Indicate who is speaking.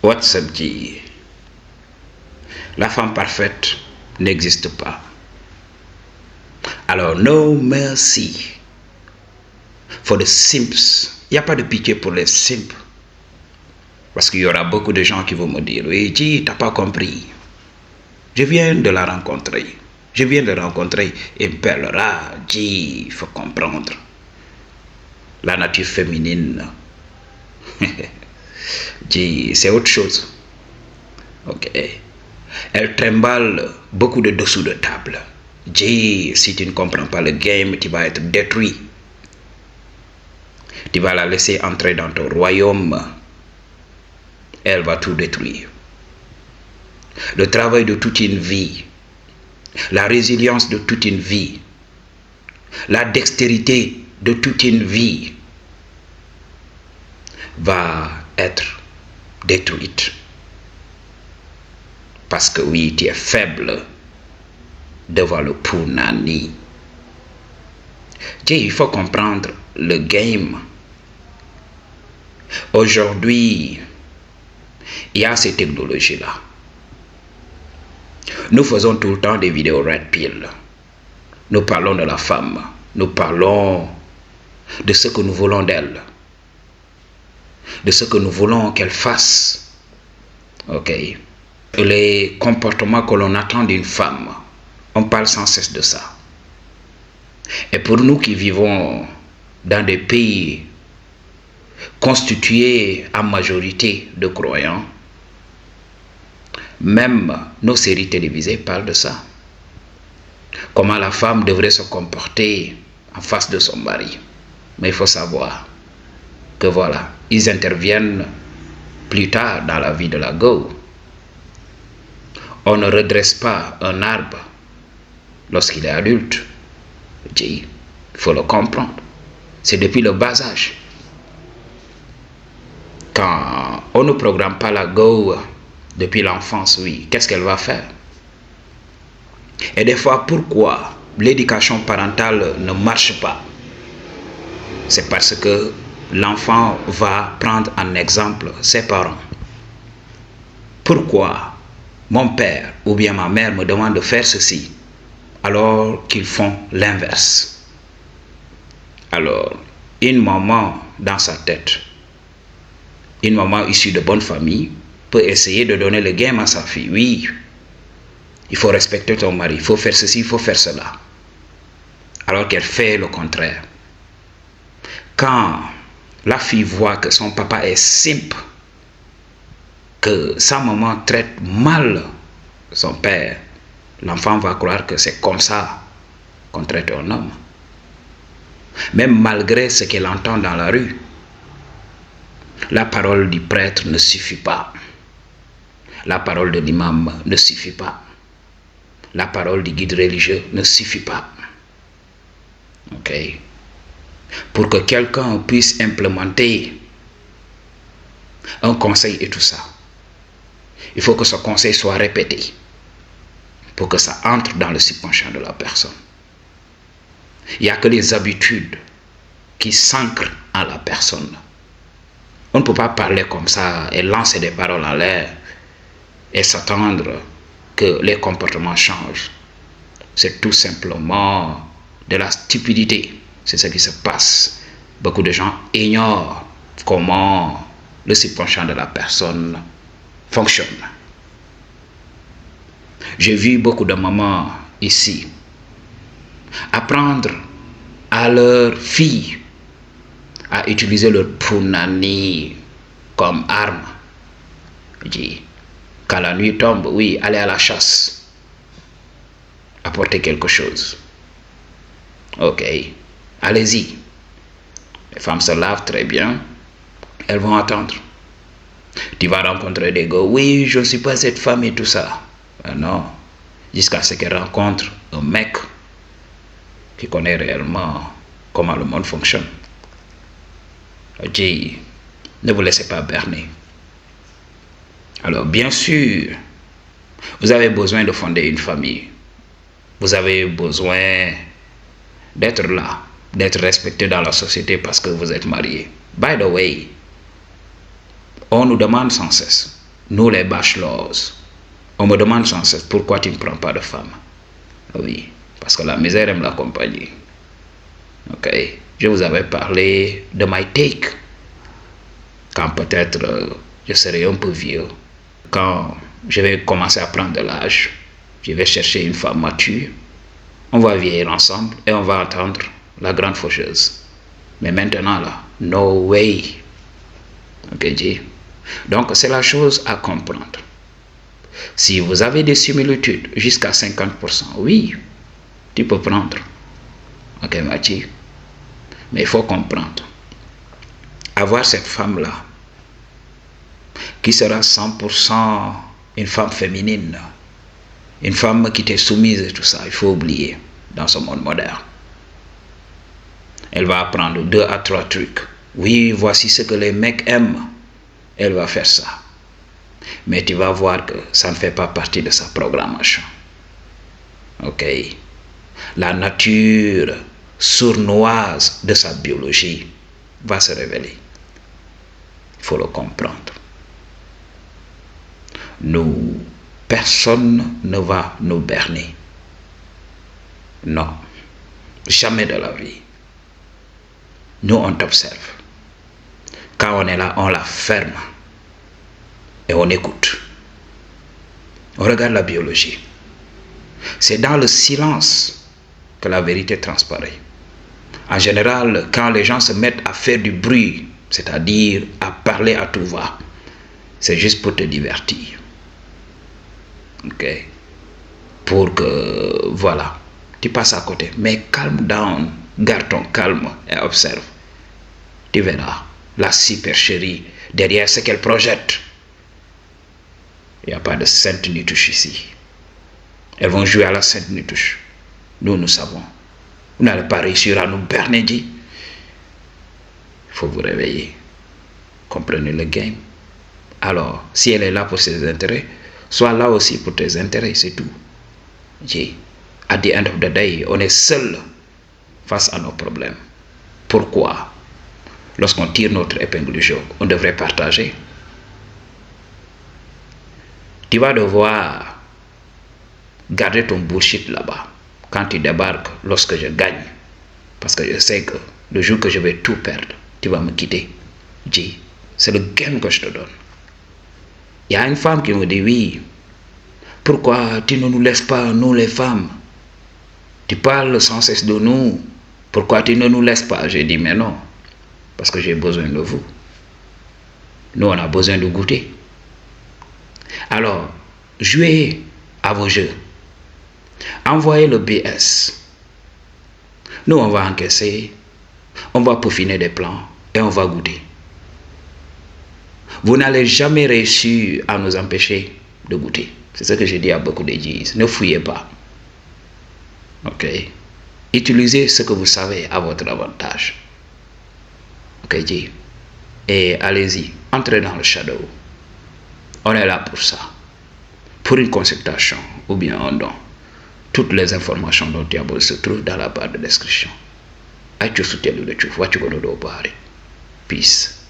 Speaker 1: What's up, G? La femme parfaite n'existe pas. Alors, no mercy for the simps. Il n'y a pas de pitié pour les simps. Parce qu'il y aura beaucoup de gens qui vont me dire, oui, G, t'as pas compris. Je viens de la rencontrer. Je viens de rencontrer une perle rare. G, il faut comprendre. La nature féminine. G, c'est autre chose. Ok. Elle trimballe beaucoup de dessous de table. G, si tu ne comprends pas le game, tu vas être détruit. Tu vas la laisser entrer dans ton royaume. Elle va tout détruire. Le travail de toute une vie, la résilience de toute une vie, la dextérité de toute une vie va être détruite. Parce que oui, tu es faible devant le Punani. Il faut comprendre le game. Aujourd'hui, il y a ces technologies-là. Nous faisons tout le temps des vidéos Red Pill. Nous parlons de la femme. Nous parlons de ce que nous voulons d'elle. De ce que nous voulons qu'elle fasse. Ok. Les comportements que l'on attend d'une femme. On parle sans cesse de ça. Et pour nous qui vivons dans des pays constitués en majorité de croyants, même nos séries télévisées parlent de ça. Comment la femme devrait se comporter en face de son mari. Mais il faut savoir que voilà, ils interviennent plus tard dans la vie de la go. On ne redresse pas un arbre lorsqu'il est adulte. Il faut le comprendre. C'est depuis le bas âge. Quand on ne programme pas la go depuis l'enfance, oui, qu'est-ce qu'elle va faire? Et des fois, pourquoi l'éducation parentale ne marche pas? C'est parce que l'enfant va prendre en exemple ses parents. Pourquoi mon père ou bien ma mère me demande de faire ceci alors qu'ils font l'inverse? Alors, une maman dans sa tête, une maman issue de bonne famille, peut essayer de donner le game à sa fille. Oui, il faut respecter ton mari, il faut faire ceci, il faut faire cela. Alors qu'elle fait le contraire. Quand la fille voit que son papa est simple, que sa maman traite mal son père, l'enfant va croire que c'est comme ça qu'on traite un homme. Même malgré ce qu'elle entend dans la rue, la parole du prêtre ne suffit pas. La parole de l'imam ne suffit pas. La parole du guide religieux ne suffit pas. Ok? Pour que quelqu'un puisse implémenter un conseil et tout ça, il faut que ce conseil soit répété pour que ça entre dans le subconscient de la personne. Il n'y a que les habitudes qui s'ancrent en la personne. On ne peut pas parler comme ça et lancer des paroles en l'air et s'attendre que les comportements changent. C'est tout simplement de la stupidité. C'est ce qui se passe. Beaucoup de gens ignorent comment le subconscient de la personne fonctionne. J'ai vu beaucoup de mamans ici apprendre à leurs filles à utiliser leur punani comme arme. Quand la nuit tombe, oui, allez à la chasse. Apportez quelque chose. Ok, allez-y. Les femmes se lavent très bien. Elles vont attendre. Tu vas rencontrer des gars. Oui, je ne suis pas cette femme et tout ça. Non. Jusqu'à ce qu'elle rencontre un mec qui connaît réellement comment le monde fonctionne. Ne vous laissez pas berner. Alors, bien sûr, vous avez besoin de fonder une famille. Vous avez besoin d'être là, d'être respecté dans la société parce que vous êtes marié. By the way, on nous demande sans cesse nous les bachelors, on me demande sans cesse pourquoi tu ne prends pas de femme. Oui, parce que la misère aime la compagnie. Ok, je vous avais parlé de my take. Quand peut-être je serai un peu vieux, quand je vais commencer à prendre de l'âge, je vais chercher une femme mature, on va vieillir ensemble et on va entendre la grande faucheuse. Mais maintenant là, no way. Ok, J. Donc c'est la chose à comprendre. Si vous avez des similitudes jusqu'à 50%, oui, tu peux prendre. Ok, Mathieu. Mais il faut comprendre. Avoir cette femme-là, qui sera 100% une femme féminine, une femme qui t'est soumise et tout ça, il faut oublier dans ce monde moderne. Elle va apprendre 2 à 3 trucs. Oui, voici ce que les mecs aiment. Elle va faire ça. Mais tu vas voir que ça ne fait pas partie de sa programmation. Ok. La nature sournoise de sa biologie va se révéler. Il faut le comprendre. Nous, personne ne va nous berner. Non. Jamais de la vie. Nous, on t'observe. Quand on est là, on la ferme. Et on écoute. On regarde la biologie. C'est dans le silence que la vérité transparaît. En général, quand les gens se mettent à faire du bruit, c'est-à-dire à parler à tout va, c'est juste pour te divertir. Ok? Pour que, voilà, tu passes à côté. Mais calm down, garde ton calme et observe. Tu verras la supercherie derrière ce qu'elle projette. Il n'y a pas de sainte nitouche ici. Elles vont jouer à la sainte nitouche. Nous, nous savons. Vous n'allez pas réussir à nous berner, dit. Il faut vous réveiller. Comprenez le game. Alors, si elle est là pour ses intérêts, sois là aussi pour tes intérêts, c'est tout. Dit. At the end of the day, on est seul face à nos problèmes. Pourquoi? Lorsqu'on tire notre épingle du jeu, on devrait partager. Tu vas devoir garder ton bullshit là-bas quand tu débarques lorsque je gagne. Parce que je sais que le jour que je vais tout perdre, tu vas me quitter. Dis, c'est le game que je te donne. Il y a une femme qui me dit, oui, pourquoi tu ne nous laisses pas, nous les femmes? Tu parles sans cesse de nous. Pourquoi tu ne nous laisses pas? J'ai dit, mais non. Parce que j'ai besoin de vous. Nous, on a besoin de goûter. Alors, jouez à vos jeux. Envoyez le BS. Nous, on va encaisser. On va peaufiner des plans. Et on va goûter. Vous n'allez jamais réussir à nous empêcher de goûter. C'est ce que j'ai dit à beaucoup de G's. Ne fouillez pas. Ok? Utilisez ce que vous savez à votre avantage. Ok, G? Et allez-y. Entrez dans le shadow. On est là pour ça. Pour une consultation ou bien un don. Toutes les informations dont tu as besoin se trouvent dans la barre de description. Peace.